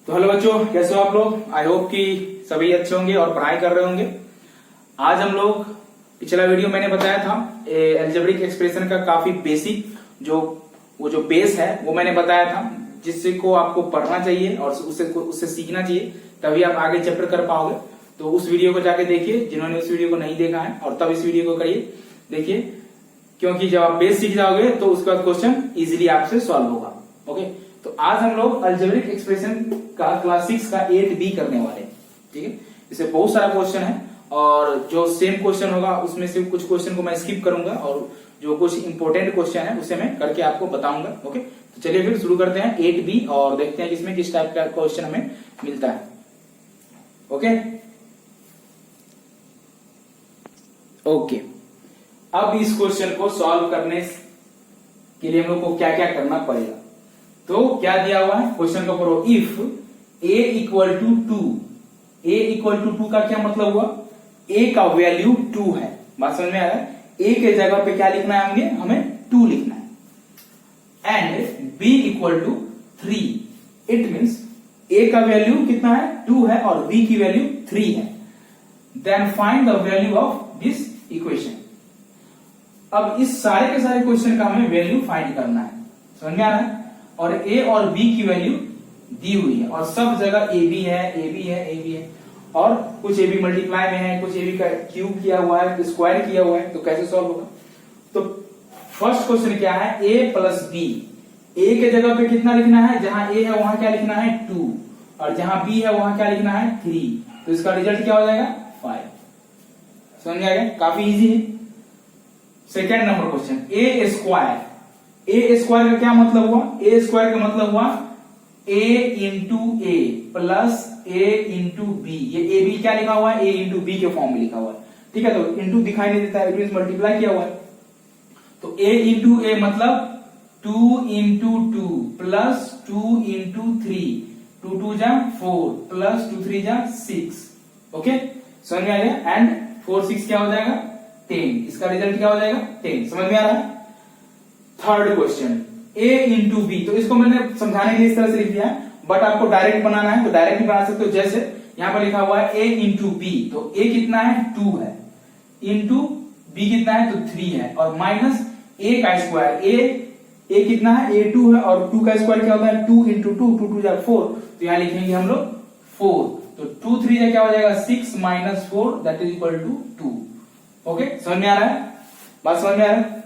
तो हेलो बच्चों, कैसे हो आप लोग। आई होप कि सभी अच्छे होंगे और पढ़ाई कर रहे होंगे। आज हम लोग पिछला वीडियो मैंने बताया था अलजेब्रिक एक्सप्रेशन का काफी बेसिक जो बेस है वो मैंने बताया था, जिससे को आपको पढ़ना चाहिए और उससे सीखना चाहिए, तभी आप आगे चैप्टर कर पाओगे। तो उस वीडियो को जाके देखिए जिन्होंने उस वीडियो को नहीं देखा है, और तब इस वीडियो को करिए देखिए, क्योंकि जब आप बेस सीख जाओगे तो उसके बाद क्वेश्चन इजीली आपसे सॉल्व होगा। ओके, तो आज हम लोग अलजेब्रिक एक्सप्रेशन का क्लास 6 का 8B करने वाले हैं। ठीक है, इससे बहुत सारा क्वेश्चन है और जो सेम क्वेश्चन होगा उसमें से कुछ क्वेश्चन को मैं स्किप करूंगा और जो कुछ इंपॉर्टेंट क्वेश्चन है उसे मैं करके आपको बताऊंगा। ओके, तो चलिए फिर शुरू करते हैं 8B और देखते हैं इसमें किस टाइप का क्वेश्चन हमें मिलता है। ओके ओके, अब इस क्वेश्चन को सॉल्व करने के लिए हम लोग को क्या क्या करना पड़ेगा। तो क्या दिया हुआ है क्वेश्चन का, पढ़ो। If a equal to 2, a equal to 2 का क्या मतलब हुआ, a का वैल्यू 2 है। बात समझ में आ रहा है। a के जगह पे क्या लिखना है, हमें 2 लिखना है। And b equal to 3, it means a का वैल्यू कितना है, 2 है, और b की वैल्यू 3 है। Then find the value of this equation. अब इस सारे के सारे क्वेश्चन का हमें वैल्यू फाइंड करना है, समझ में आ रहा है। और a और b की वैल्यू दी हुई है और सब जगह a b है, a b है, a b है, और कुछ a b मल्टीप्लाई में है, कुछ a b का क्यूब किया हुआ है, स्क्वायर किया हुआ है। तो कैसे सॉल्व होगा। तो फर्स्ट क्वेश्चन क्या है, a प्लस b। a के जगह पे कितना लिखना है, जहां a है वहां क्या लिखना है 2, और जहां b है वहां क्या लिखना है 3। तो इसका रिजल्ट क्या हो जाएगा 5। समझ आएगा, काफी इजी है। सेकेंड नंबर क्वेश्चन, ए स्क्वायर। ए स्क्वायर का क्या मतलब हुआ, ए स्क्वायर का मतलब हुआ a into a plus a into b. ये ए बी क्या लिखा हुआ है, a इंटू बी के फॉर्म में लिखा हुआ है। ठीक है, तो इंटू दिखाई नहीं देता है, मल्टीप्लाई किया हुआ है। तो a इंटू ए मतलब 2 इंटू 2 प्लस 2 इंटू 3, 2 2 जा 4 प्लस 2 3 जा 6। ओके, समझ में आ गया। एंड 4 6 क्या हो जाएगा 10। इसका रिजल्ट क्या हो जाएगा 10। समझ में आ रहा है। Third question, a into b. तो इसको मैंने समझाने के लिए इस तरह से लिख दिया है, बट आपको डायरेक्ट बनाना है तो डायरेक्ट भी बना सकते हो। जैसे यहां पर लिखा हुआ है a इंटू बी, तो a कितना है 2 है, इंटू b कितना है तो 3 है, और माइनस a का स्क्वायर। a कितना है a 2 है, और 2 का स्क्वायर क्या होता है 2 इंटू 2, 2 2 जा 4। तो यहां लिखेंगे हम लोग 4। तो 2 3 जा क्या हो जाएगा 6 minus 4 that is equal to 2। Okay, समझ में आ रहा है, बात समझ में आ रहा है।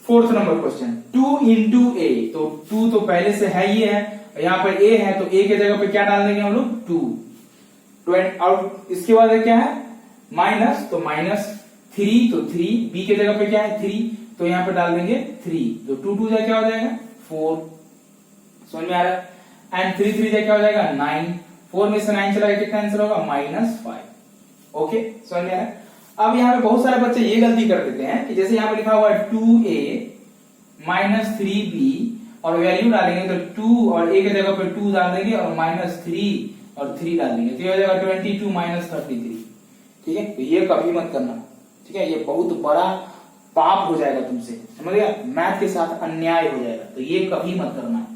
फोर्थ नंबर क्वेश्चन, 2 इंटू ए। तो 2 तो पहले से है ही है, यहां पर a है तो a के जगह पे क्या डाल देंगे हम लोग 2। और इसके बाद क्या है माइनस, तो माइनस 3, तो 3। b के जगह पे क्या है 3, तो यहां पे डाल देंगे 3। तो 2 2 जा क्या हो जाएगा 4। समझ में आ रहा है। एंड 3 3 जा क्या हो जाएगा 9। 4 में से 9 चला गया, कितना आंसर होगा -5। ओके, समझ में आ रहा है। अब यहाँ पे बहुत सारे बच्चे ये गलती कर देते हैं कि जैसे यहाँ पे लिखा हुआ है 2a माइनस 3b, और वैल्यू डालेंगे तो 2 और a के जगह पे 2 डाल देंगे और -3 और 3 डाल देंगे, तो ये हो जाएगा 22 माइनस 33। ठीक है, तो ये कभी मत करना। ठीक है, ये बहुत बड़ा पाप हो जाएगा तुमसे, समझ गया। मैथ के साथ अन्याय हो जाएगा, तो ये कभी मत करना।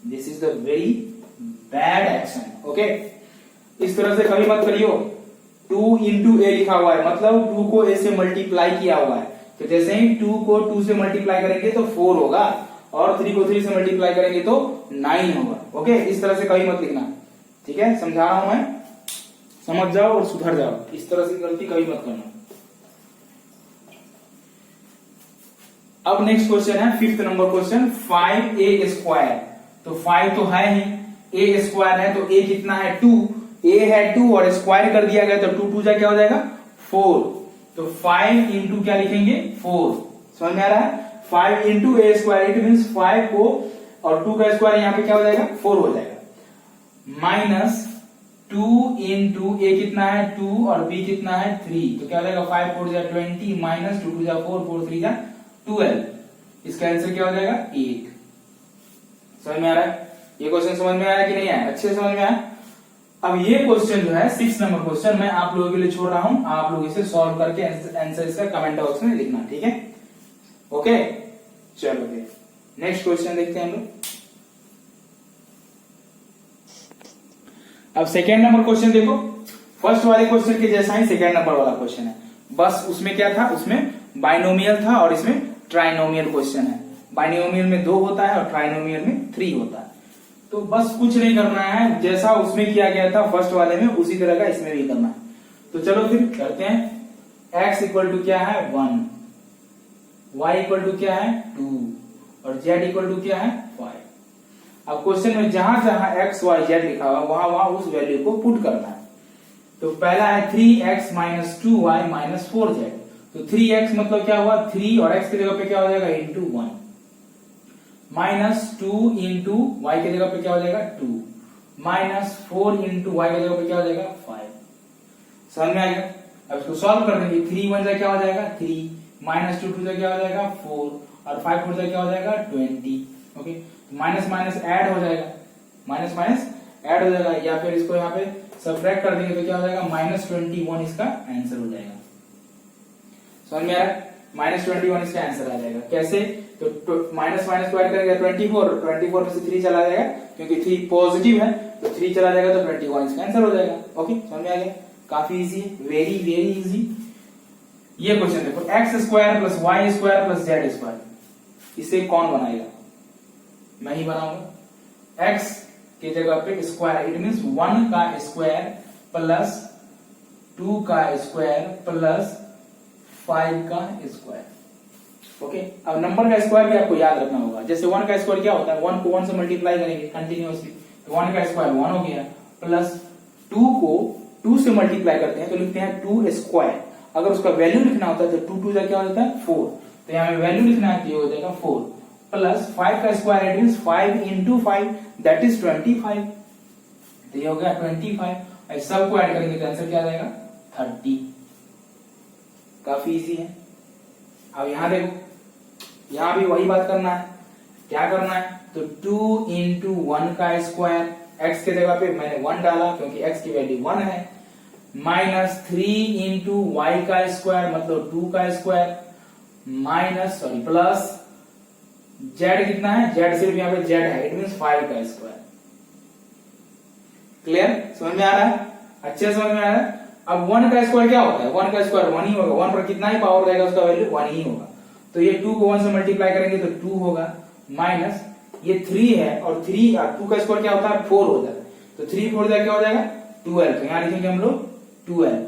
This is the very bad action. Okay, इस तरह से कभी मत करियो। 2 इंटू ए लिखा हुआ है मतलब 2 को a से मल्टीप्लाई किया हुआ है, तो जैसे ही 2 को 2 से मल्टीप्लाई करेंगे तो 4 होगा, और 3 को 3 से मल्टीप्लाई करेंगे तो 9 होगा। ओके, इस तरह से कभी मत लिखना। ठीक है, समझा रहा हूं मैं, समझ जाओ और सुधर जाओ। इस तरह से गलती कभी मत करना। अब नेक्स्ट क्वेश्चन है fifth number question, 5a square. तो 5 तो है ही, a स्क्वायर है, तो a कितना है 2, a है 2 और स्क्वायर कर दिया गया, तो 2 2 जा क्या हो जाएगा 4। तो 5 इंटू क्या लिखेंगे 4। समझ में आ रहा है। 5 into A square, it mean 5 को और 2 का स्क्वायर यहाँ पे क्या हो जाएगा 4 हो जाएगा। माइनस 2 इंटू ए कितना है 2 और b कितना है 3, तो क्या हो जाएगा 5 4 जा 20 माइनस 2 2 जा 4 4 3 जा 12। इसका आंसर क्या हो जाएगा 8। समझ में आ रहा है। ये क्वेश्चन समझ में आया कि नहीं आया, अच्छे से समझ में आया। अब ये क्वेश्चन जो है 6 नंबर क्वेश्चन मैं आप लोगों के लिए छोड़ रहा हूं, आप लोग इसे सॉल्व करके आंसर इसका कमेंट बॉक्स में लिखना। ठीक है, ओके, चलो नेक्स्ट क्वेश्चन देखते हैं हम लोग। अब सेकेंड नंबर क्वेश्चन देखो, फर्स्ट वाले क्वेश्चन के जैसा ही सेकेंड नंबर वाला क्वेश्चन है, बस उसमें क्या था, उसमें बाइनोमियल था और इसमें ट्राइनोमियल क्वेश्चन है। बाइनोमियल में 2 होता है और ट्राइनोमियल में 3 होता है। तो बस कुछ नहीं करना है, जैसा उसमें किया गया था फर्स्ट वाले में उसी तरह का इसमें भी करना है। तो चलो फिर करते हैं। x इक्वल टू क्या है 1, y इक्वल टू क्या है 2 और z इक्वल टू क्या है 5। अब क्वेश्चन में जहां जहां x y z लिखा हुआ वहां वहां उस वैल्यू को पुट करना है। तो पहला है 3x minus 2y minus 4z। तो 3x मतलब क्या हुआ 3 और x की जगह पे क्या हो जाएगा इंटू 1 माइनस 2 इंटू वाई की जगह पे क्या हो जाएगा 2 माइनस 4 इंटू वाई की जगह पे क्या हो जाएगा 5। समझ में आ गया? अब इसको सॉल्व कर देंगे। 3 1 क्या हो जाएगा 3 माइनस 2 2 क्या हो जाएगा 4 और 5 4 क्या हो जाएगा 20। ओके, माइनस माइनस ऐड हो जाएगा, माइनस माइनस ऐड हो जाएगा, या फिर इसको यहाँ पे सब्ट्रैक्ट कर देंगे तो क्या हो जाएगा -21 इसका आंसर हो जाएगा। समझ में आ रहा है? -21 इसका आंसर आ जाएगा। कैसे? तो माइनस माइनस को ऐड करेंगे 24 में से 3 चला जाएगा क्योंकि 3 पॉजिटिव है, तो 3 चला जाएगा तो 21 इसका आंसर हो जाएगा। ओके, समझ में आ गया? काफी इजी है, वेरी वेरी इजी। ये क्वेश्चन देखो, x square plus y square plus z square, इसे कौन बनाएगा? मैं ही बनाऊंगा। x की जगह पे स्क्वायर, इट मींस 1 का स्क्वायर प्लस 2 का स्क्वायर प्लस 5 का स्क्वायर। ओके, अब नंबर का स्क्वायर भी आपको याद रखना होगा। जैसे 1 का स्क्वायर क्या होता है, 1 को 1 से मल्टीप्लाई करेंगे कंटिन्यूअसली, तो 1 का स्क्वायर 1 हो गया, प्लस 2 को 2 से मल्टीप्लाई करते हैं तो लिखते हैं 2 स्क्वायर। अगर उसका वैल्यू लिखना होता है तो 2 2 क्या होता है 4, तो यहाँ पे वैल्यू लिखना है तो ये हो जाएगा 4 प्लस 5 का square it means 5 into 5 that is 25। तो ये हो गया 25। सबको ऐड करेंगे तो आंसर क्या आ जाएगा 30। काफी इजी है। अब यहां देखो, यहां भी वही बात करना है। क्या करना है? तो 2 इंटू 1 का स्क्वायर, x के जगह पे मैंने 1 डाला क्योंकि x की वैल्यू 1 है, माइनस 3 इंटू वाई का स्क्वायर मतलब 2 का स्क्वायर माइनस प्लस z कितना है, z सिर्फ यहाँ पे z है, इट मींस 5 का स्क्वायर। क्लियर? समझ में आ रहा है? अच्छे समझ में आ रहा है? अब 1 का स्क्वायर क्या होता है? 1 का स्क्वायर 1 ही होगा, 1 पर कितना ही पावर रहेगा उसका वैल्यू 1 ही होगा। तो ये 2 को 1 से मल्टीप्लाई करेंगे तो 2 होगा, माइनस ये 3 है और 3 2 का स्क्वायर क्या होता है 4 होता है, तो 3 4 क्या हो जाएगा 12। तो यहाँ लिखेंगे हम लोग 12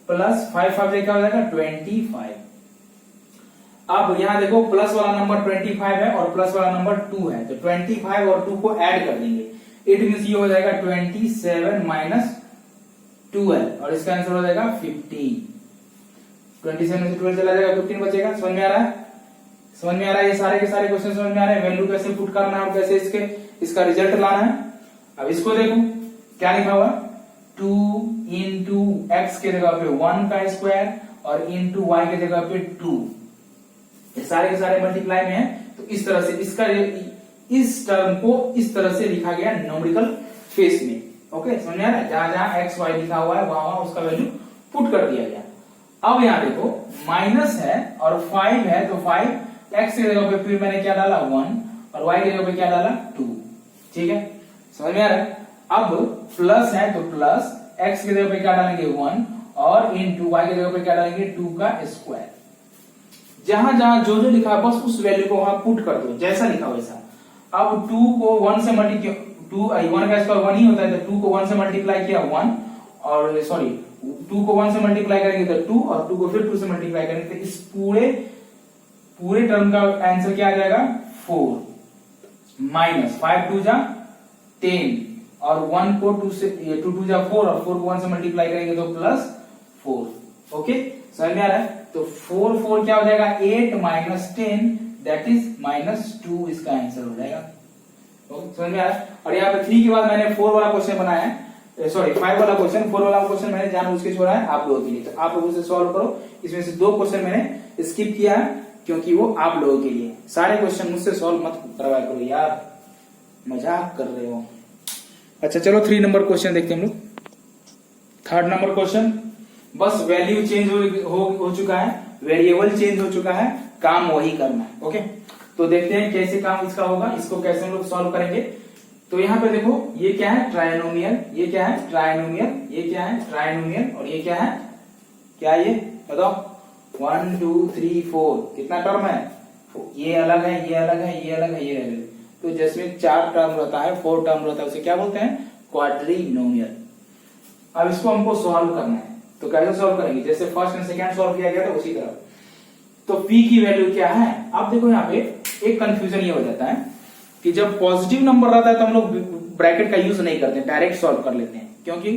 प्लस 5 5 क्या हो जाएगा 25। अब यहाँ देखो प्लस वाला नंबर 25 है और प्लस वाला नंबर 2 है, तो 25 और 2 को ऐड कर देंगे, इट मींस ये हो जाएगा 27 माइनस 12 और इसका आंसर हो जाएगा 15। 27 में से 12 चला जाएगा 15 बचेगा। समझ में आ रहा है? समझ में आ रहा है? ये सारे के सारे क्वेश्चन समझ में आ रहे हैं। वैल्यू कैसे पुट करना है और कैसे इसका रिजल्ट लाना है। अब इसको देखो क्या लिखा हुआ, 2 इंटू एक्स के जगह पे 1 का स्क्वायर और इंटू वाई के जगह पे 2, ये सारे के सारे मल्टीप्लाई में है। तो इस तरह से इसका इस टर्म को इस तरह से लिखा गया न्यूमेरिकल फेस में। ओके, समझ में आ रहा है? जहां जहां एक्स वाई लिखा हुआ है वहां वहां उसका वैल्यू पुट कर दिया गया। अब यहां देखो माइनस है और 5 है, तो 5 एक्स की जगह पे फिर मैंने क्या डाला 1 और वाई की जगह पे क्या डाला 2। ठीक है, समझ में आ रहा है? अब प्लस है तो प्लस एक्स की जगह पे क्या डालेंगे 1 और इंटू वाई की जगह पे क्या डालेंगे 2 का स्क्वायर। जहां जहां जो जो लिखा है बस उस वैल्यू को वहां पुट कर दो, जैसा लिखा वैसा। अब 2 को 1 से मल्टीप्लाई, 1 का स्क्वायर 1 ही होता है, तो 2 को 1 से मल्टीप्लाई किया 1 और सॉरी 2 को 1 से मल्टीप्लाई करेंगे तो 2 और 2 को फिर 2 से मल्टीप्लाई करेंगे तो इस पूरे टर्म का आंसर क्या आ जाएगा 4 माइनस 5 2 जा 10 और 1 को 2 से 2 2 जा 4 और 4 को 1 से मल्टीप्लाई करेंगे तो प्लस 4। ओके, समझ में आ रहा है? तो 4 4 क्या हो जाएगा 8 माइनस 10 दैट इज -2 इसका आंसर हो जाएगा। समझ में आ रहा है? और यहाँ पे 3 के बाद मैंने 4 वाला क्वेश्चन बनाया है, सॉरी 5 वाला क्वेश्चन, 4 वाला क्वेश्चन मैंने जानबूझ के छोड़ा है आप लोगों के लिए। तो आप लोगों से सॉल्व करो। इसमें से 2 क्वेश्चन मैंने स्किप किया है क्योंकि वो आप लोगों के लिए। सारे क्वेश्चन मुझसे सॉल्व मत करवाया करो यार, मजाक कर रहे हो। अच्छा चलो 3 नंबर क्वेश्चन देखते हैं हम लोग। 3rd नंबर क्वेश्चन, बस वैल्यू चेंज हो चुका है, वेरिएबल चेंज हो चुका है, काम वही करना है। ओके, तो देखते हैं कैसे काम इसका होगा, इसको कैसे हम लोग सॉल्व करेंगे। तो यहाँ पे देखो ये क्या है, ट्राइनोमियल, ये क्या है ट्राइनोमियल, ये क्या है ट्राइनोमियल, और ये क्या है, क्या ये बताओ, 1 2 3 4 कितना टर्म है, ये अलग है, ये अलग है, ये अलग है, ये अलग है। तो जिसमें 4 टर्म रहता है, 4 टर्म रहता है, उसे क्या बोलते हैं, क्वाड्रिनोमियल। अब इसको हमको सॉल्व करना है, तो कैसे सॉल्व करेंगे, जैसे फर्स्ट एंड सेकंड सॉल्व किया गया था उसी तरह। तो p की वैल्यू क्या है, अब देखो यहाँ पे एक कंफ्यूजन ये हो जाता है कि जब पॉजिटिव नंबर रहता है तो हम लोग ब्रैकेट का यूज नहीं करते, डायरेक्ट सॉल्व कर लेते हैं, क्योंकि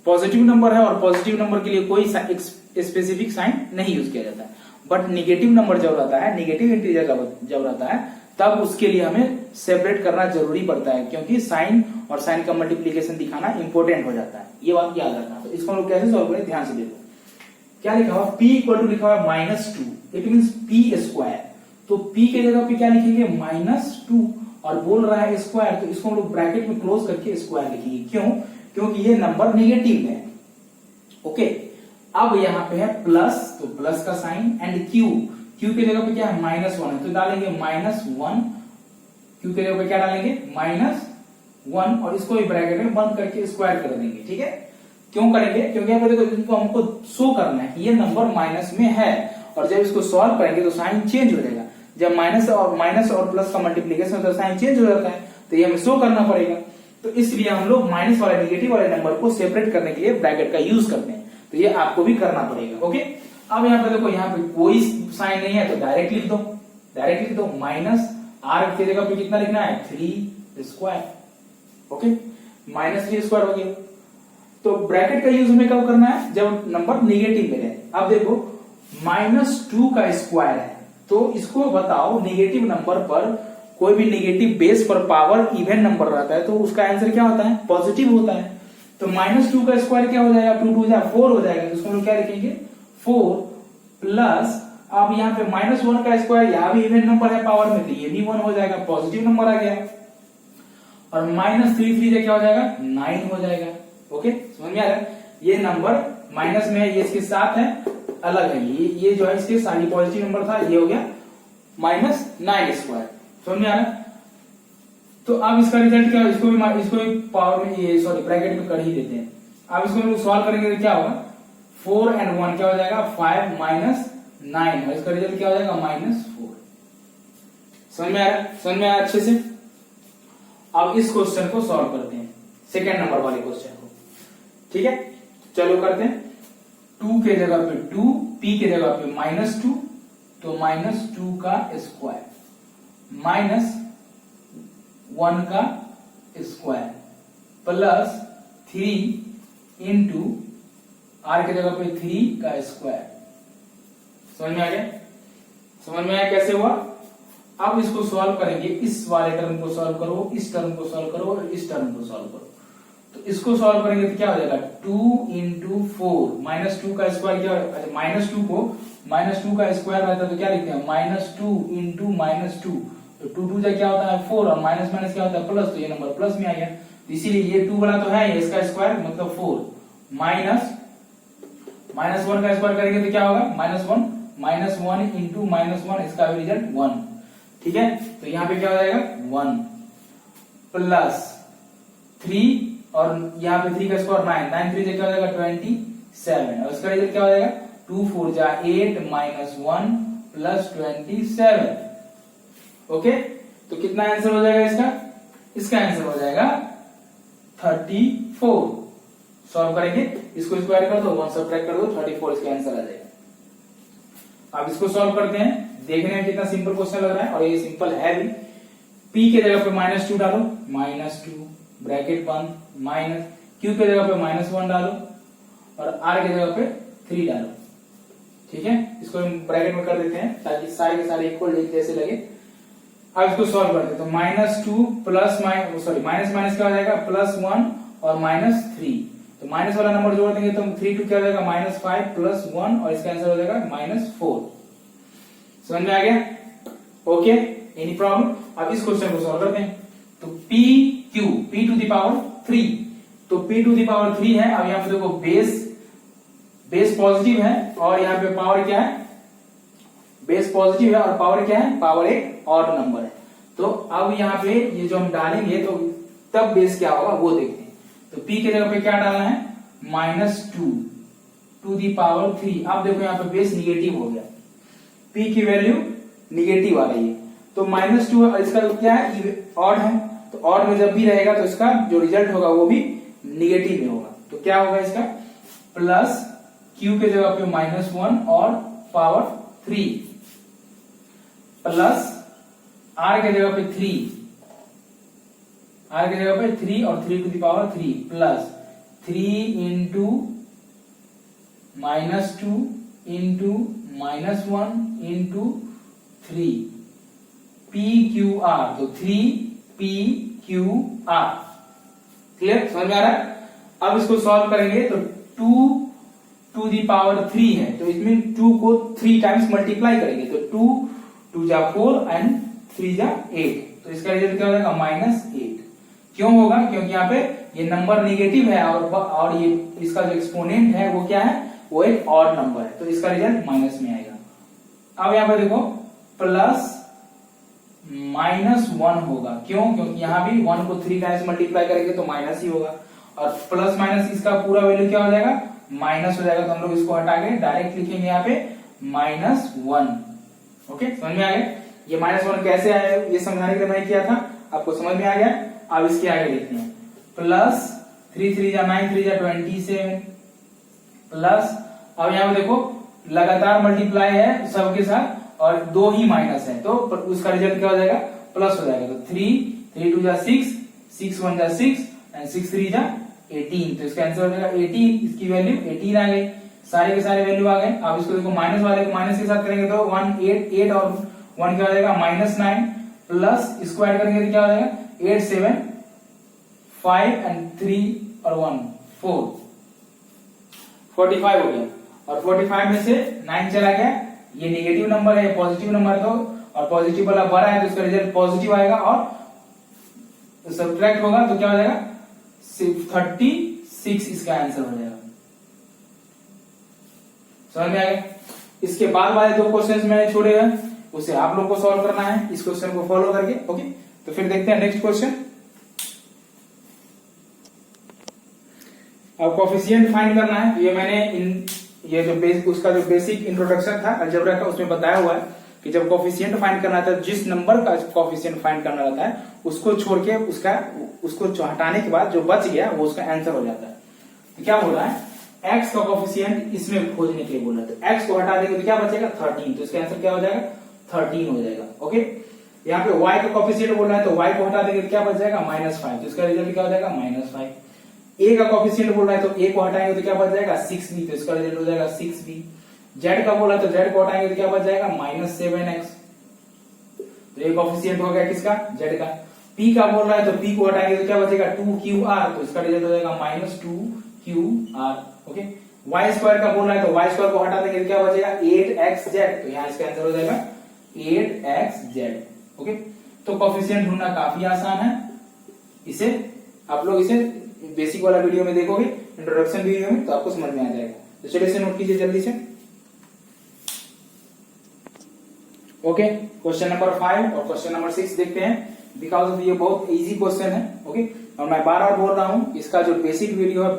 पॉजिटिव नंबर है और पॉजिटिव नंबर के लिए कोई स्पेसिफिक साइन नहीं यूज किया जाता है। बट निगेटिव नंबर जब रहता है, निगेटिव इंटीजर जब रहता है, तब उसके लिए हमें सेपरेट करना जरूरी पड़ता है, क्योंकि साइन और साइन का मल्टीप्लीकेशन दिखाना इंपॉर्टेंट हो जाता है। ये बात याद रखना। तो इसको हम लोग कैसे सॉल्व करें, ध्यान से देखो। क्या लिखा हुआ, p इक्वल टू लिखा हुआ -2, इट मीन p स्क्वायर। तो p के जगह पे क्या लिखेंगे, -2, और बोल रहा है स्क्वायर, तो इसको हम लोग ब्रैकेट में क्लोज करके स्क्वायर लिखेंगे। क्यों, क्योंकि ये नंबर निगेटिव है। ओके, अब यहाँ पे है प्लस, तो प्लस का साइन, एंड q, q के जगह पे क्या है, -1 है, तो डालेंगे -1, q के जगह पे क्या डालेंगे, -1, और इसको भी ब्रैकेट में बंद करके स्क्वायर कर देंगे। ठीक है, क्यों करेंगे, क्योंकि यहाँ पे देखो इनको हमको शो करना है कि ये नंबर माइनस में है, और जब इसको सॉल्व करेंगे तो साइन चेंज हो जाएगा। जब माइनस और प्लस का मल्टीप्लीकेशन होता है साइन चेंज हो जाता है, तो ये हमें शो करना पड़ेगा। तो इसलिए हम लोग माइनस वाले निगेटिव वाले नंबर को सेपरेट करने के लिए ब्रैकेट का यूज करते हैं। तो ये आपको भी करना पड़ेगा। ओके, अब यहाँ पे देखो, यहाँ पे कोई साइन नहीं है, तो डायरेक्ट लिख दो, डायरेक्ट लिख दो, माइनस r की जगह पे कितना लिखना है, 3 स्क्वायर। ओके, -3 स्क्वायर हो गया। तो ब्रैकेट का यूज हमें कब करना है, जब नंबर निगेटिव में रहे। अब देखो -2 का स्क्वायर है, तो इसको बताओ निगेटिव नंबर पर, कोई भी निगेटिव बेस पर पावर इवन नंबर रहता है तो उसका आंसर क्या होता है, पॉजिटिव होता है। तो -2 का स्क्वायर क्या हो जाएगा, 2 2 4 हो जाएगा, तो इसको हम लोग क्या लिखेंगे, 4 प्लस, अब यहाँ पे -1 का स्क्वायर, यहाँ भी इवन नंबर है पावर में, तो ये भी 1 हो जाएगा, पॉजिटिव नंबर आ गया। और -3 3 क्या हो जाएगा, 9 हो जाएगा। ओके, समझ में आ रहा है, ये नंबर माइनस में है, ये इसके साथ है, अलग है, ये जो है इसके साथ पॉजिटिव नंबर था, ये हो गया -9 स्क्वायर। समझ में आ रहा है। तो अब इसका रिजल्ट क्या, इसको भी पावर में, ये सॉरी ब्रैकेट में कर ही देते हैं। अब इसको हम सॉल्व करेंगे तो क्या होगा, 4 और 1 क्या हो जाएगा, 5 -9, और इसका रिजल्ट क्या हो जाएगा, -4। समझ में आ रहा है, समझ में आया अच्छे से। अब इस क्वेश्चन को सॉल्व करते हैं, सेकेंड नंबर वाले क्वेश्चन को। ठीक है, चलो करते हैं। 2 के जगह पे 2, p के जगह पे -2, तो -2 का स्क्वायर, -1 का स्क्वायर, प्लस 3 इंटू r के जगह पे 3 का स्क्वायर। समझ में आ गया, समझ में आया कैसे हुआ। अब इसको सॉल्व करेंगे, इस वाले टर्म को सॉल्व करो, इस टर्म को सॉल्व करो, और इस टर्म को सॉल्व करो। तो इसको सॉल्व करेंगे तो क्या हो जाएगा, 2 इंटू 4, -2 का स्क्वायर क्या, अच्छा -2 को, -2 का स्क्वायर रहता है तो क्या लिखते हैं, -2 इंटू -2, तो 2 2 क्या होता है 4, और माइनस माइनस क्या होता है प्लस, तो ये नंबर प्लस में आ गया। तो इसीलिए ये 2 बड़ा तो है, इसका स्क्वायर मतलब 4, -1 का स्क्वायर करेंगे तो क्या होगा, -1 इंटू -1, इसका रिजल्ट 1। ठीक है, तो यहाँ पे क्या हो जाएगा, 1 प्लस 3, और यहाँ पे 3 का स्क्वायर 9, 9 3 क्या हो जाएगा 27, और इसका रिजल्ट क्या हो जाएगा, 2 4 जा 8 -1 प्लस 27। ओके, तो कितना आंसर हो जाएगा इसका, इसका आंसर हो जाएगा 34। सॉल्व करेंगे, इसको स्क्वायर कर दो, 1 सब्ट्रैक्ट कर दो, 34 इसका आंसर आ जाएगा। अब इसको सॉल्व करते हैं, देखने में कितना सिंपल क्वेश्चन लग रहा है, और ये सिंपल है भी। p के जगह पे -2 डालो, -2 ब्रैकेट बंद, माइनस q के जगह पे -1 डालो, और r के जगह पे 3 डालो। ठीक है, इसको हम ब्रैकेट में कर देते हैं ताकि सारे के सारे इक्वल जैसे लगे। अब इसको सॉल्व करते हैं, तो -2 प्लस सॉरी माइनस माइनस क्या हो जाएगा, +1 और -3, तो माइनस वाला नंबर जोड़ देंगे तो 3 2 क्या हो जाएगा, -5 प्लस 1, और इसका आंसर हो जाएगा -4। समझ में आ गया। Okay, any problem. अब इस क्वेश्चन को सॉल्व करते हैं। तो p टू द पावर 3, तो p टू द पावर 3 है। अब यहाँ पे देखो बेस पॉजिटिव है, और यहाँ पे पावर क्या है, बेस पॉजिटिव है और पावर क्या है, पावर एक और नंबर है। तो अब यहाँ पे ये जो हम डालेंगे, तो तब बेस क्या होगा वो देखते हैं। तो p के जगह पे क्या डालना है, -2 टू दी पावर 3। अब देखो यहाँ पे बेस निगेटिव हो गया, p की वैल्यू निगेटिव आ रही है, तो -2 इसका क्या है, ऑड है, तो ऑड में जब भी रहेगा तो इसका जो रिजल्ट होगा वो भी निगेटिव में होगा। तो क्या होगा इसका, प्लस q के जगह पे -1 और पावर 3 प्लस r के जगह पे 3, r के जगह पे 3 और 3 to the power 3 plus 3 into -2 into -1 into 3 PQR, तो 3PQR। क्लियर, समझ में आ रहा है। अब इसको सॉल्व करेंगे तो 2 टू दी पावर 3 है, तो इसमें 2 को 3 टाइम्स मल्टीप्लाई करेंगे, तो 2 2 जा 4 एंड 3 जा 8, तो इसका रिजल्ट क्या हो जाएगा, -8। क्यों होगा, क्योंकि यहाँ पे ये नंबर निगेटिव है और ये इसका जो एक्सपोनेंट है वो क्या है, वो एक ऑड नंबर है, तो इसका रिजल्ट माइनस में आएगा। अब यहाँ पे देखो प्लस -1 होगा, क्यों, क्योंकि यहाँ भी 1 को 3 टाइम्स मल्टीप्लाई करेंगे तो माइनस ही होगा, और प्लस माइनस इसका पूरा वैल्यू क्या हो जाएगा, माइनस हो जाएगा, तो हम लोग इसको हटा के डायरेक्ट लिखेंगे यहाँ पे -1। ओके, समझ में आ गया। ये -1 कैसे आया ये समझाने के लिए मैंने किया था, आपको समझ में आ गया। अब इसके आगे देखते हैं, प्लस 3 3 जा 9 3 जा 27 प्लस, अब यहाँ पे देखो लगातार मल्टीप्लाई है सबके साथ और 2 ही माइनस है, तो उसका रिजल्ट क्या हो जाएगा, प्लस हो जाएगा। तो 3 2 जा 6 6 1 जा 6 एंड 6 3 जा 18, तो इसका आंसर हो जाएगा 18। इसकी वैल्यू 18 आ गई, सारे के सारे वैल्यू आ गए। अब इसको देखो माइनस वाले को माइनस के साथ करेंगे तो 1 8 और 1 क्या हो जाएगा, -9 प्लस इसको ऐड करेंगे तो क्या हो जाएगा, 8 7 5 एंड 3 और 1 4 45 हो गया, और 45 में से 9 चला गया, ये नेगेटिव नंबर है, पॉजिटिव नंबर तो, और पॉजिटिव वाला बड़ा है तो इसका रिजल्ट पॉजिटिव आएगा, और सब्ट्रैक्ट होगा तो क्या हो जाएगा, 36 इसका आंसर हो जाएगा। समझ में आ गया। इसके बाद वाले 2 क्वेश्चंस मैंने छोड़े हैं, उसे आप लोग को सॉल्व करना है इस क्वेश्चन को फॉलो करके। ओके, तो फिर देखते हैं नेक्स्ट क्वेश्चन। अब कोफिशिएंट फाइंड करना है, तो ये मैंने ये जो उसका जो बेसिक इंट्रोडक्शन था अलजेब्रा का, उसमें बताया हुआ है कि जब कोफिशिएंट फाइंड करना था, जिस नंबर का कोफिशिएंट फाइंड करना रहता है उसको छोड़ के उसको हटाने के बाद जो बच गया वो उसका आंसर हो जाता है। तो क्या बोल रहा है, x का कोफिशिएंट इसमें खोजने के लिए बोला, तो x को हटा देंगे तो क्या बचेगा, 13, तो इसका आंसर क्या हो जाएगा, 13 हो जाएगा। ओके, यहाँ पे y का कोफिशिएंट बोल रहा है, तो y को हटा देंगे तो क्या बच जाएगा, -5, तो इसका रिजल्ट क्या हो जाएगा, -5। a का कोफिशिएंट बोल रहा है, तो a को हटाएंगे तो क्या बच जाएगा, 6b, तो इसका रिजल्ट हो जाएगा 6b। z का बोला तो z को हटाएंगे तो क्या बच जाएगा, -7x, तो ये कोफिशिएंट हो गया किसका, z का। p का बोल रहा है, तो p को हटाएंगे तो क्या बचेगा, 2qr, तो इसका रिजल्ट हो जाएगा -2qr। ओके, y स्क्वायर का बोल रहा है, तो y स्क्वायर को हटा देंगे तो क्या बचेगा, 8xz, तो यहाँ इसका आंसर हो जाएगा 8xz। ओके, तो कोफिशिएंट ढूंढना काफी आसान है, इसे आप लोग इसे बेसिक वाला वीडियो में देखोगे, इंट्रोडक्शन वीडियो में, तो आपको समझ में आ जाएगा। तो चलिए इसे नोट कीजिए जल्दी से। ओके, क्वेश्चन नंबर 5 और क्वेश्चन नंबर 6 देखते हैं, बिकॉज ऑफ ये बहुत इजी क्वेश्चन है। ओके, और मैं बार बार बोल रहा हूँ, इसका जो बेसिक वीडियो है,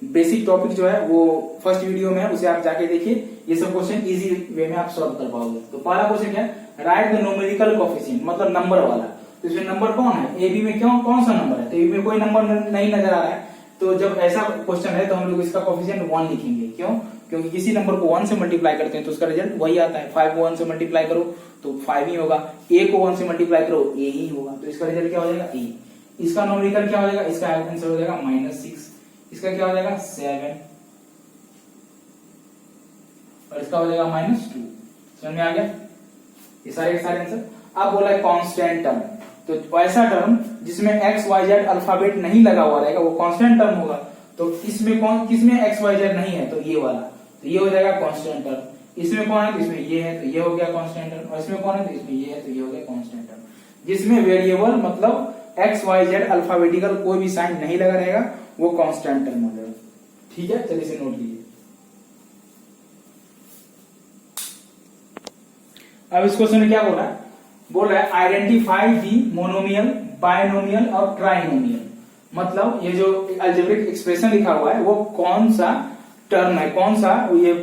बेसिक टॉपिक जो है वो फर्स्ट वीडियो में है, उसे आप जाके देखिए, ये सब क्वेश्चन इजी वे में आप सॉल्व कर पाओगे। तो पहला क्वेश्चन क्या है, राइट द न्यूमेरिकल कोफिशिएंट, मतलब नंबर वाला। तो इसमें नंबर कौन है, ए बी में कौन सा नंबर है, तो ए बी में कोई नंबर नहीं नजर आ रहा है, तो जब ऐसा क्वेश्चन है तो हम लोग इसका कोफिशिएंट 1 लिखेंगे। क्यों, क्योंकि किसी नंबर को 1 से मल्टीप्लाई करते हैं तो उसका रिजल्ट वही आता है। 5 को 1 से मल्टीप्लाई करो तो 5 ही होगा, a को 1 से मल्टीप्लाई करो a ही होगा, तो इसका रिजल्ट क्या हो जाएगा, a। इसका न्यूमेरिकल क्या हो जाएगा, इसका आंसर हो जाएगा -6, इसका क्या हो जाएगा 7, और इसका हो जाएगा -2। समझ में आ गया, ये सारे के सारे आंसर। अब बोला है कांस्टेंट टर्म, तो ऐसा टर्म जिसमें x y z अल्फाबेट नहीं लगा हुआ रहेगा वो कांस्टेंट टर्म होगा। तो इसमें किसमें x y z नहीं है, तो ये वाला, तो ये हो जाएगा कांस्टेंट टर्म। इसमें कौन है, तो इसमें ये है, तो ये हो गया कांस्टेंट टर्म, और इसमें कौन है, तो इसमें ये है, तो ये हो गया कांस्टेंट टर्म। जिसमें वेरिएबल मतलब x y z अल्फाबेटिकल कोई भी साइन नहीं लगा रहेगा वो कांस्टेंट टर्म हो जाएगा। ठीक है, चलिए इसे नोट कीजिए। अब इस क्वेश्चन में क्या बोल रहा है, आइडेंटिफाई दी मोनोमियल बायनोमियल और ट्राइनोमियल। मतलब ये जो अलजेब्रिक एक्सप्रेशन लिखा हुआ है वो कौन सा टर्म है, कौन सा ये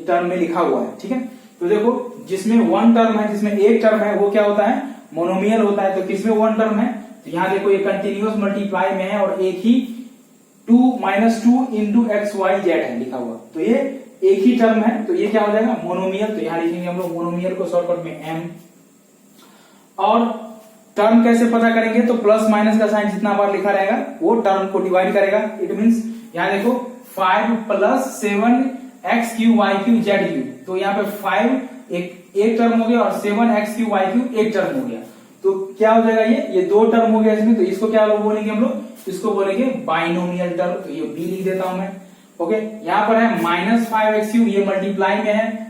टर्म में लिखा हुआ है, ठीक है। तो देखो जिसमें वन टर्म है, जिसमें एक टर्म है, वो क्या होता है, मोनोमियल होता है। तो किसमें वन टर्म है, तो यहाँ देखो ये कंटिन्यूअस मल्टीप्लाई में है और एक ही 2 - 2 इंटू एक्स वाई जेड है लिखा हुआ, तो ये एक ही टर्म है, तो ये क्या हो जाएगा, मोनोमियल। तो यहाँ लिखेंगे हम लोग मोनोमियल को शॉर्टकट में एम। और टर्म कैसे पता करेंगे, तो प्लस माइनस का साइन जितना बार लिखा रहेगा वो टर्म को डिवाइड करेगा। इट मींस यहाँ देखो 5 + 7 x³ y³ z³, तो यहाँ पे 5 एक टर्म हो गया और 7 x³ y³ एक टर्म हो गया। तो क्या हो जाएगा, ये दो टर्म हो गया इसमें, तो इसको क्या बोलेंगे हम लोग, इसको बोलेंगे बाइनोमियल टर्म। तो ये बी लिख देता हूं मैं। ओके, यहाँ पर है -5x³ ये मल्टीप्लाई में है,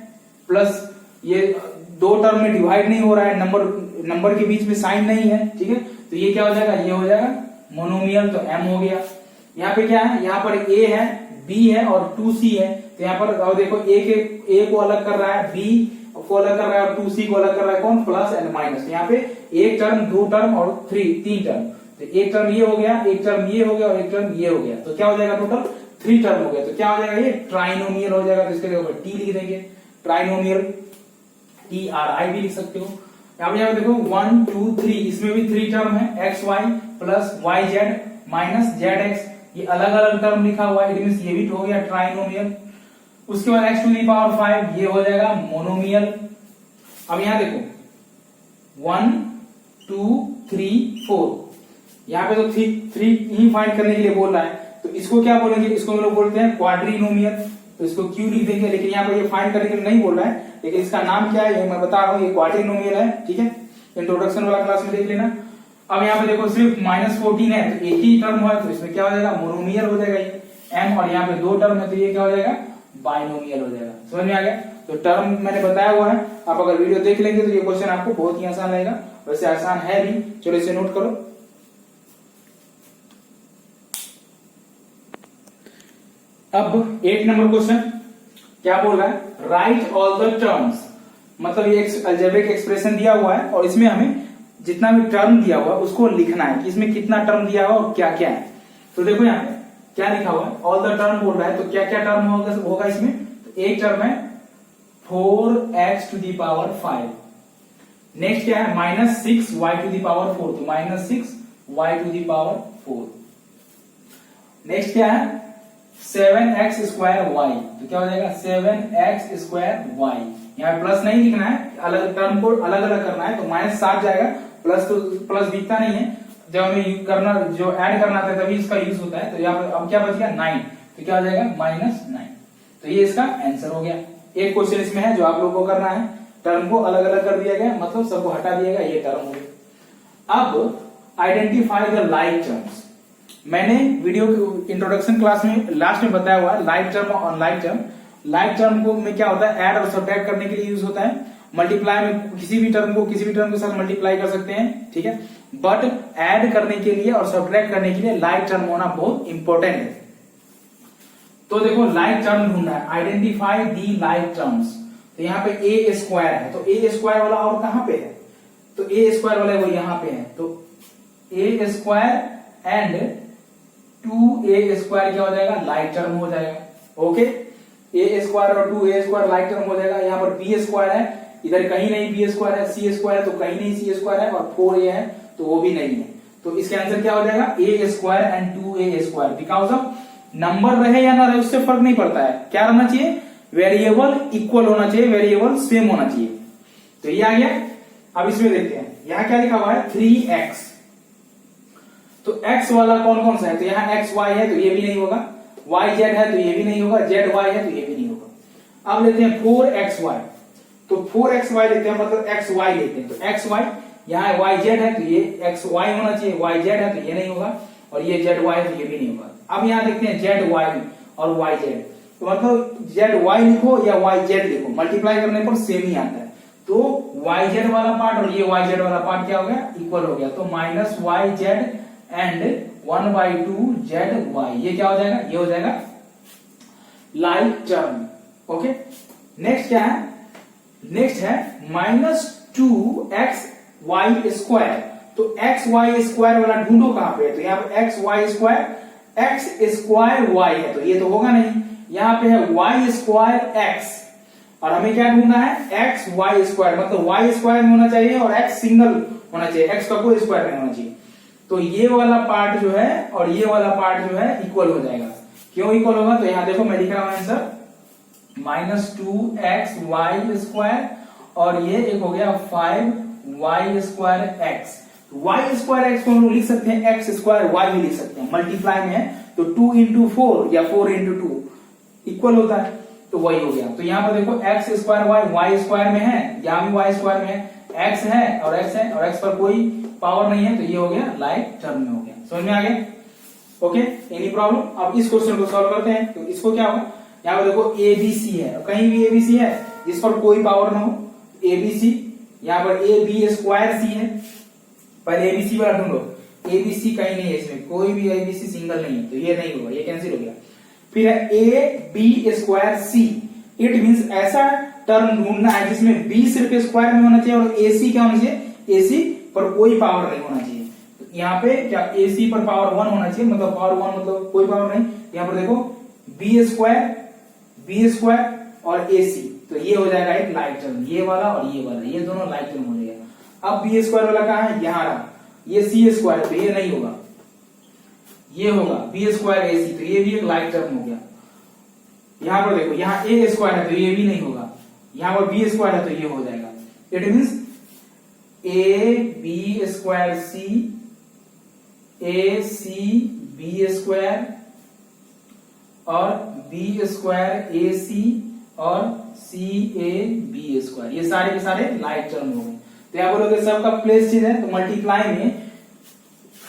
प्लस ये दो टर्म में डिवाइड नहीं हो रहा है, नंबर के बीच में साइन नहीं है, ठीक है। तो ये क्या हो जाएगा, ये हो जाएगा मोनोमियल, तो m हो गया। यहाँ पे क्या है, यहाँ पर a है, b है और 2c है। तो यहाँ पर और देखो a को अलग कर रहा है, b को अलग कर रहा है और 2c को अलग कर रहा है कौन, प्लस एंड माइनस। यहाँ पे एक टर्म, दो टर्म और तीन टर्म। तो एक टर्म ये हो गया, एक टर्म ये हो गया और एक टर्म ये हो गया, तो क्या हो जाएगा, टोटल 3 टर्म हो गया। तो क्या हो जाएगा, ये ट्राइनोमियल हो जाएगा। तो इसके ऊपर टी लिख देंगे, ट्राइनोमियल, TRI भी लिख सकते हो। यहाँ पे देखो 1 2 3, इसमें भी 3 टर्म है, x y plus y z minus z x, ये अलग अलग टर्म लिखा हुआ है, इट मींस ये भी हो गया ट्राइनोमियल। उसके बाद x⁵ ये हो जाएगा मोनोमियल। अब यहाँ देखो 1 2 3 4, यहाँ पे तो 3 ही फाइंड करने के लिए बोल रहा है, तो इसको क्या बोलेंगे, इसको हम लोग बोलते हैं क्वाड्रिनोमियल। तो इसको क्यू लिख देंगे, लेकिन यहाँ पे ये फाइंड करने के लिए नहीं बोल रहा है, लेकिन इसका नाम क्या है ये मैं बता रहा हूँ, ये क्वाड्रिनोमियल है, ठीक है। इंट्रोडक्शन वाला क्लास में देख लेना। अब यहाँ पे देखो सिर्फ -14 है, तो एक ही टर्म हुआ है, तो इसमें क्या हो जाएगा, मोनोमियल हो जाएगा ये m, और यहाँ पे दो टर्म है तो ये क्या हो जाएगा, बाइनोमियल हो जाएगा। समझ में आ गया। तो टर्म मैंने बताया हुआ है, आप अगर वीडियो देख लेंगे तो ये क्वेश्चन आपको बहुत ही आसान लगेगा, वैसे आसान है भी। चलो इसे नोट करो। अब 8 नंबर क्वेश्चन क्या बोल रहा है, राइट ऑल द टर्म्स। मतलब ये एक अलजेब्रिक एक्सप्रेशन दिया हुआ है और इसमें हमें जितना भी टर्म दिया हुआ है उसको लिखना है कि इसमें कितना टर्म दिया हुआ और क्या क्या है। तो देखो यहाँ पे क्या लिखा हुआ है, ऑल द टर्म बोल रहा है, तो क्या क्या टर्म होगा इसमें। तो एक टर्म है 4x⁵। नेक्स्ट क्या है, -6y⁴, तो -6y⁴। नेक्स्ट क्या है, 7x²y, तो क्या हो जाएगा 7x²y। यहाँ पे प्लस नहीं लिखना है, अलग टर्म को अलग अलग करना है, तो -7 जाएगा, प्लस तो प्लस दिखता नहीं है, जब हमें करना जो ऐड करना था तभी इसका यूज होता है। तो यहाँ पे अब क्या बच गया 9, तो क्या हो जाएगा -9। तो ये इसका आंसर हो गया। एक क्वेश्चन इसमें है जो आप लोगों को करना है, टर्म को अलग अलग कर दिया गया, मतलब सबको हटा दिया गया, ये टर्म हो गया। अब आइडेंटिफाई द लाइक टर्म्स। मैंने वीडियो के इंट्रोडक्शन क्लास में लास्ट में बताया हुआ है लाइक टर्म और अनलाइक टर्म। लाइक टर्म को में क्या होता है, ऐड और सब्ट्रैक्ट करने के लिए यूज होता है। मल्टीप्लाई में किसी भी टर्म के साथ मल्टीप्लाई कर सकते हैं, ठीक है। बट ऐड करने के लिए और सब्ट्रैक्ट करने के लिए लाइक टर्म होना बहुत इंपॉर्टेंट है। तो देखो लाइक टर्म ढूंढना है, आइडेंटिफाई दी लाइक टर्म्स। तो यहाँ पे a² है, तो a² वाला और कहां पे है, तो a² वाला वो यहां पे है, तो a² एंड 2a² क्या हो जाएगा, लाइक टर्म हो जाएगा। ओके, a² और 2a² लाइक टर्म हो जाएगा। यहाँ पर b² है, इधर कहीं नहीं b² है, c² है तो कहीं नहीं c² है, और 4a है तो वो भी नहीं है। तो इसके आंसर क्या हो जाएगा, a² and 2a²। Because of number रहे या ना रहे उससे फर्क नहीं पड़ता है, क्या रहना चाहिए, वेरिएबल इक्वल होना चाहिए, वेरिएबल सेम होना चाहिए। तो ये आ गया। अब इसमें देखते हैं यहाँ क्या लिखा हुआ है, 3x। तो x वाला कौन कौन सा है, तो यहाँ xy है तो ये भी नहीं होगा, yz है तो ये भी नहीं होगा, zy है तो ये भी नहीं होगा। अब लेते हैं 4xy, तो 4xy लेते हैं, मतलब xy लेते हैं, तो xy यहाँ yz है तो ये xy होना चाहिए, yz है तो ये नहीं होगा, और ये zy है तो ये भी नहीं होगा। अब यहाँ देखते हैं zy और yz, तो मतलब zy लिखो या yz लिखो, मल्टीप्लाई करने पर सेम ही आता है। तो yz वाला पार्ट और ये yz वाला पार्ट क्या हो गया, इक्वल हो गया, तो -yz एंड 1/2zy, ये क्या हो जाएगा, ये हो जाएगा लाइक टर्म। ओके, नेक्स्ट क्या है, नेक्स्ट है -2xy²। तो एक्स वाई स्क्वायर वाला ढूंढो कहां पे है, तो यहाँ पे एक्स वाई स्क्वायर वाई है, तो ये तो होगा नहीं। यहाँ पे है वाई स्क्वायर एक्स, और हमें क्या ढूंढना है, एक्स वाई स्क्वायर, मतलब वाई स्क्वायर में होना चाहिए और एक्स सिंगल होना चाहिए, एक्स का कोई स्क्वायर नहीं होना चाहिए। तो ये वाला पार्ट जो है और ये वाला पार्ट जो है इक्वल हो जाएगा। क्यों इक्वल होगा, तो यहाँ देखो मैं लिख रहा हूं आंसर -2xy² और ये एक हो गया 5y² वाई स्क्वायर एक्स को हम लोग लिख सकते हैं एक्स स्क्वायर वाई भी लिख सकते हैं, मल्टीप्लाई में है तो 2 into 4 या 4 into 2 इक्वल होता है, तो वही हो गया। तो यहाँ पर देखो एक्स स्क्वायर वाई स्क्वायर में है, यहाँ भी वाई स्क्वायर में है, एक्स है और एक्स पर कोई पावर नहीं है, तो ये हो गया लाइक टर्म में हो गया। समझ में आ गया? Okay, any problem? अब इस क्वेश्चन को सॉल्व करते हैं। तो इसको क्या होगा, यहाँ पर देखो एबीसी है, कहीं भी एबीसी है जिस पर कोई पावर ना हो, एबीसी, यहाँ पर AB² सी है, पहले एबीसी वाला ढूंढो, एबीसी कहीं नहीं है, इसमें कोई भी एबीसी सिंगल नहीं है, तो ये नहीं होगा, ये कैंसिल हो गया। फिर है AB²C, इट मींस ऐसा टर्म ढूंढना है जिसमें B सिर्फ स्क्वायर में होना चाहिए और AC क्या होना चाहिए, AC पर कोई पावर नहीं होना चाहिए। तो यहाँ पे क्या AC पर पावर 1 होना चाहिए, मतलब पावर 1 मतलब कोई पावर नहीं। यहाँ पर देखो B² और AC, तो ये हो जाएगा एक लाइक टर्म, ये वाला और ये वाला, ये दोनों लाइक टर्म हो जाएगा। अब B² वाला कहाँ है, यहाँ रहा, ये C², तो ये नहीं होगा, ये होगा B² AC, तो ये भी एक लाइक टर्म हो गया। यहाँ पर देखो, यहाँ A² है तो ये भी नहीं होगा, यहाँ पर B² है तो ये हो जाएगा। It means AB²C AC B² और B² AC और CAB², ये सारे के सारे लाइक टर्म हो गए। तो यहाँ बोलोगे सबका प्लेस चेंज है, तो मल्टीप्लाई में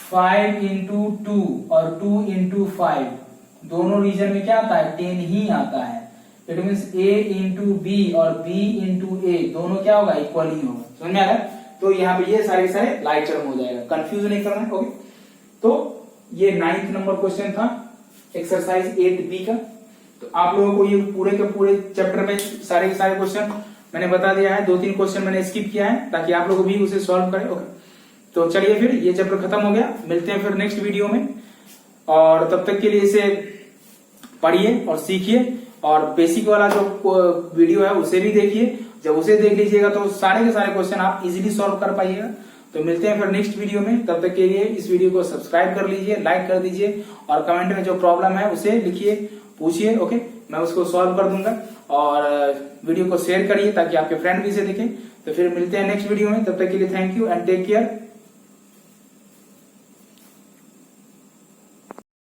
5 into 2 और 2 into 5 दोनों रीजन में क्या आता है, 10 ही आता है। It means A into B और B into A दोनों क्या होगा, इक्वल ही होगा। समझ में आ गया? तो यहाँ पे ये सारे सारे लाइक टर्म हो जाएगा, कंफ्यूज नहीं करना है। ओके, तो ये 9th नंबर क्वेश्चन था एक्सरसाइज 8B का। तो आप लोगों को ये पूरे के पूरे चैप्टर में सारे के सारे क्वेश्चन मैंने बता दिया है, 2-3 क्वेश्चन मैंने स्किप किया है ताकि आप लोग भी उसे सॉल्व करें। ओके, तो चलिए फिर ये चैप्टर खत्म हो गया, मिलते हैं फिर नेक्स्ट वीडियो में, और तब तक के लिए इसे पढ़िए और सीखिए, और बेसिक वाला जो वीडियो है उसे भी देखिए। जब उसे देख लीजिएगा तो सारे के सारे क्वेश्चन आप इजीली सॉल्व कर पाइएगा। तो मिलते हैं फिर नेक्स्ट वीडियो में, तब तक के लिए इस वीडियो को सब्सक्राइब कर लीजिए, लाइक कर दीजिए, और कमेंट में जो प्रॉब्लम है उसे लिखिए, पूछिए। ओके, मैं उसको सॉल्व कर दूंगा, और वीडियो को शेयर करिए ताकि आपके फ्रेंड भी इसे देखें। तो फिर मिलते हैं नेक्स्ट वीडियो में, तब तक के लिए thank you and take care.